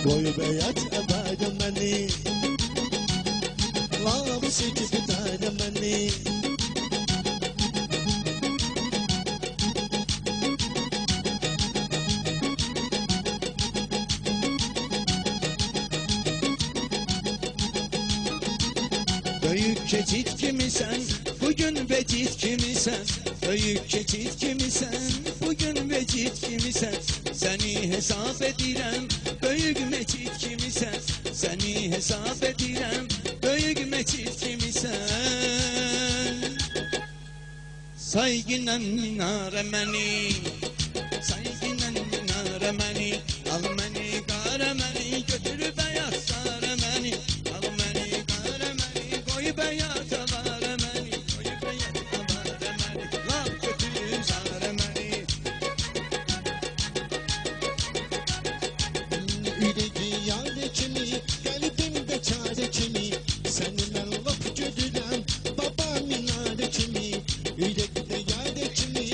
Koyu beyaz abarım beni, lav seçip tutarım beni. Büyük keçit kimisen, bugün becit kimisen. Büyük keçit kimisen, bugün becit kimisen. Seni hesap edirem, büyük meçit kimisen. Seni hesap edirem, büyük meçit kimisen. Saygınan minare meni, saygınan minare meni. Al meni, kare meni, götür beyaz sare meni. Al meni, kare meni, koy beyaz avare meni. Koy beyaz avare meni, laf götür sare meni. Üredi yâre kimi, kalbimde çare kimi. Seninle laf götüren baba minare kimi. Yürekte yâre kimi,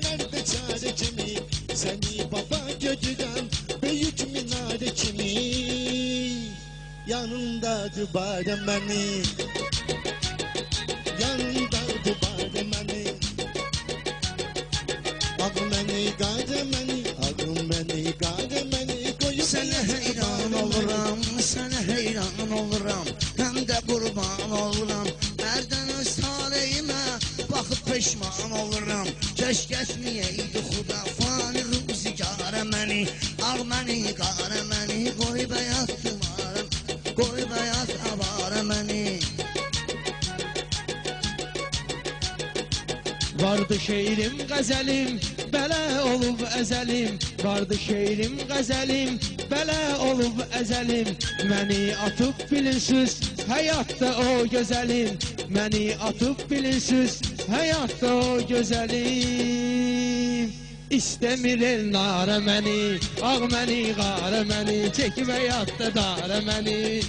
nerede çare kimi. Seni baba götüren büyük minare kimi. Yanında duvarım beni, yanında duvarım beni. Ağım beni, garım beni, ağım beni, garım beni. Koyu Sana heyran oluram, sana heyran oluram. Hem de kurban oluram. Nereden saleyime bakıp peşman oluram. Keşke etmeyeydi xuda fani rüzgâre meni. Al meni, kare meni, koy beyaz duvarım. Koy beyaz avare meni. Vardı şeirim gazelim, bela olup ezelim. Vardı şeirim gazelim, bela olup ezelim. Məni atıp bilinsiz, hayatta o güzelim. Məni atıp bilinsiz, hayatta o güzelim. İstemir el nare məni, ağ məni, qare məni. Çekme yattı dare məni.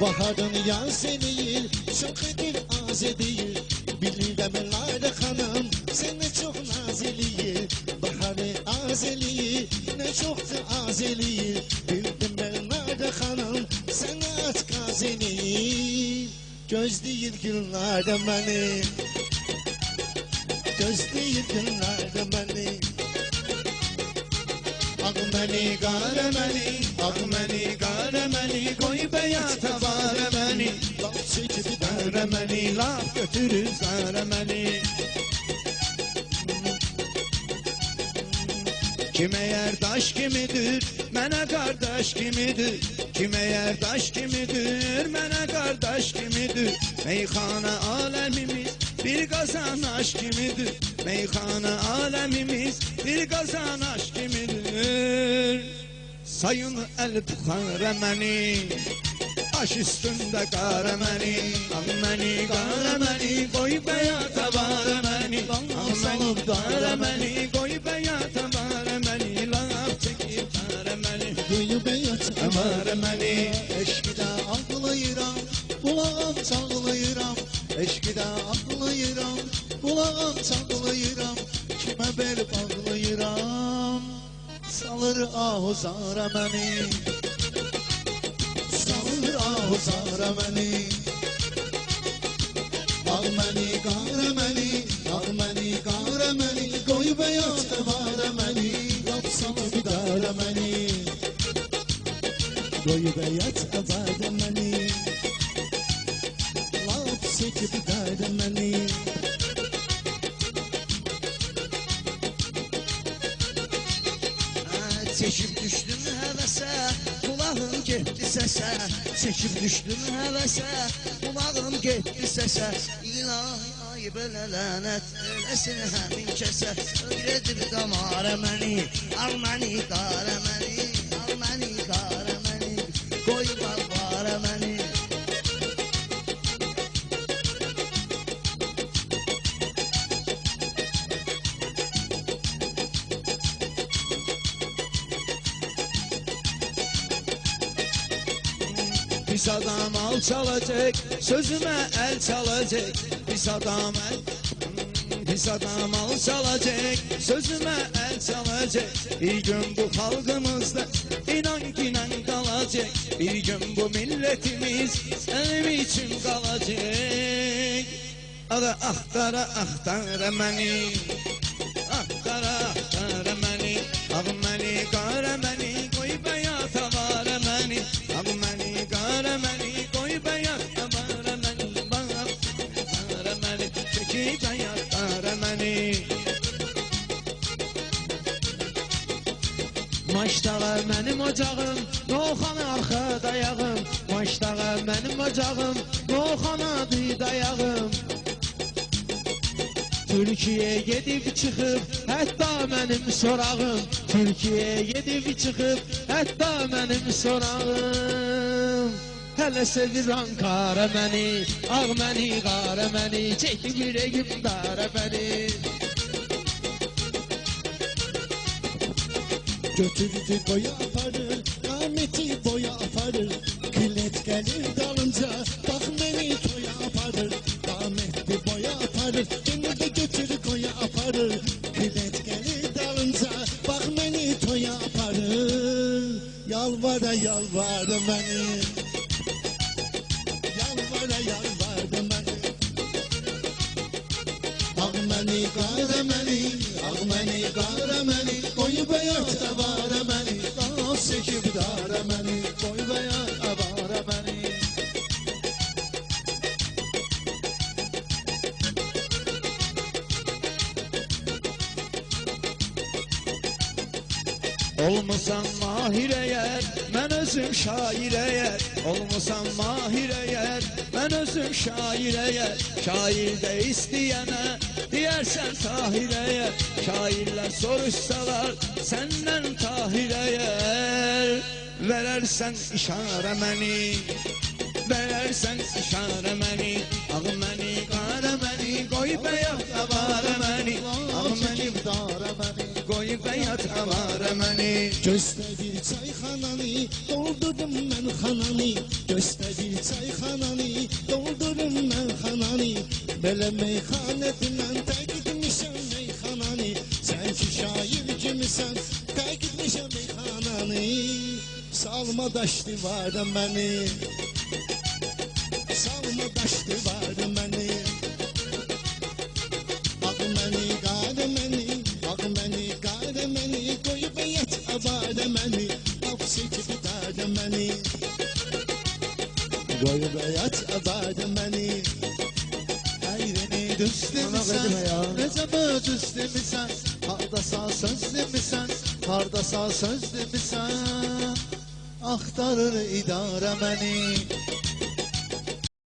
Baharın yaz değil, çok edir az değil. Bilirəm Lale hanım, sen ne çok nazeliyi. Baharı azeli, ne çoktu azeli. Bildim ben Lale hanım, sen aç gazeli. Göz değil günlerde beni, göz değil günlerde beni. Ağ məni, qara məni, ağ məni, qara məni. Koy beyaz avare məni, laf çekip dara məni. Laf götürür zara məni. Kim eğer taş kimidir, mənə kardeş kimidir. Kim eğer taş kimidir, mənə kardeş kimidir. Meyxana alemimiz bir qazan aşk kimidir. Meyxana alemimiz bir qazan aşk kimidir. Sayın el buxara məni, aş üstünde qara məni. Al məni, qara məni, qoy beyaz avare məni. Al məni, qara məni, qoy beyaz avare məni. Laf çekip qara məni, qoy beyaz avare məni. Eşkide ağlayıram, kulağım çağlayıram. Eşkide ağlayıram, kulağım çağlayıram. Kime bel bağlayıram, salır ahu zara məni. Salır ahu zara məni. Ağ məni, qara məni, ağ məni, qara məni. Qoy beyaz avare məni, laf salıb dara məni. Qoy beyaz avare məni, laf çekip dara məni. Çekip düştüm hevese, kulağım gitti sese. Çekip düştüm hevese, kulağım gitti sese. İlahi belə lənət eləsin həmin kəsə. Öyrədib damara məni, al məni, qara məni. Al məni, qara məni, qoy balvara məni. Pis adam alçalacak, sözüme el çalacak. Pis adam pis adam al çalacak, sözüme el çalacak. Bir gün bu halkımızda inan günen kalacak. Bir gün bu milletimiz elim için kalacak. Ada ahtara ahtara məni, ahtara ahtara məni, ağ məni qara məni, qoy bəyata vara məni, ağ məni qara məni, qoy bəyata vara məni, vara məni, çeki bəyata məni. Maçdağa mənim ocağım, Noxan arxa dayağım. Maçdağa mənim ocağım, Noxanadı dayağım. Türkiye gedib çıxıb, hətta mənim sorağım. Türkiye gedib çıxıb, hətta mənim sorağım. Hələ sevir Ankara məni, ağ məni, qara məni, çəkib ürəyim dara məni. Götürdü boya aparır, rahmeti boya aparır. Kıllet gelir dalınca, bak beni toya aparır. Rahmetli boya aparır, beni de götür koya aparır. Kıllet gelir dalınca, bak beni toya aparır. Yalvara yalvara beni, yalvara yalvara beni. Ağ məni, qara məni, ağ məni, qara məni, qoy bəyat avara məni, qaz çəkib dara məni, qoy bəyat avara məni. Olmusan mahir eğer, mən özüm şair eğer. Olmusan mahir eğer, mən özüm şair eğer. Şair de isteyene, diyersen tahir eğer. Şairler soruşsalar, senden tahir eğer. Verersen işare məni, verersen işare məni, ağ məni, qara məni, qoy bəyat avara məni, ağ məni, Dara məni, qoy bəyat avara məni. göstərir çayxananı, doldurum mən xananı. Göstərir çayxananı, doldurum mən xananı. Belə meyxanədindən təqidmişəm meyxananı. Sən ki şair kimisən, təqidmişəm meyxananı. Salma daş divara məni, salma daş divara məni. Ağ məni, qara məni, ağ məni, qara məni, qoy bəyat avara məni, af çəkib dara məni. Qoy bəyat avara məni. Əyrəni düzdemisən, necəbə düzdemisən, hardasa sözdemisən, hardasa sözdemisən. Axtarır idarə məni,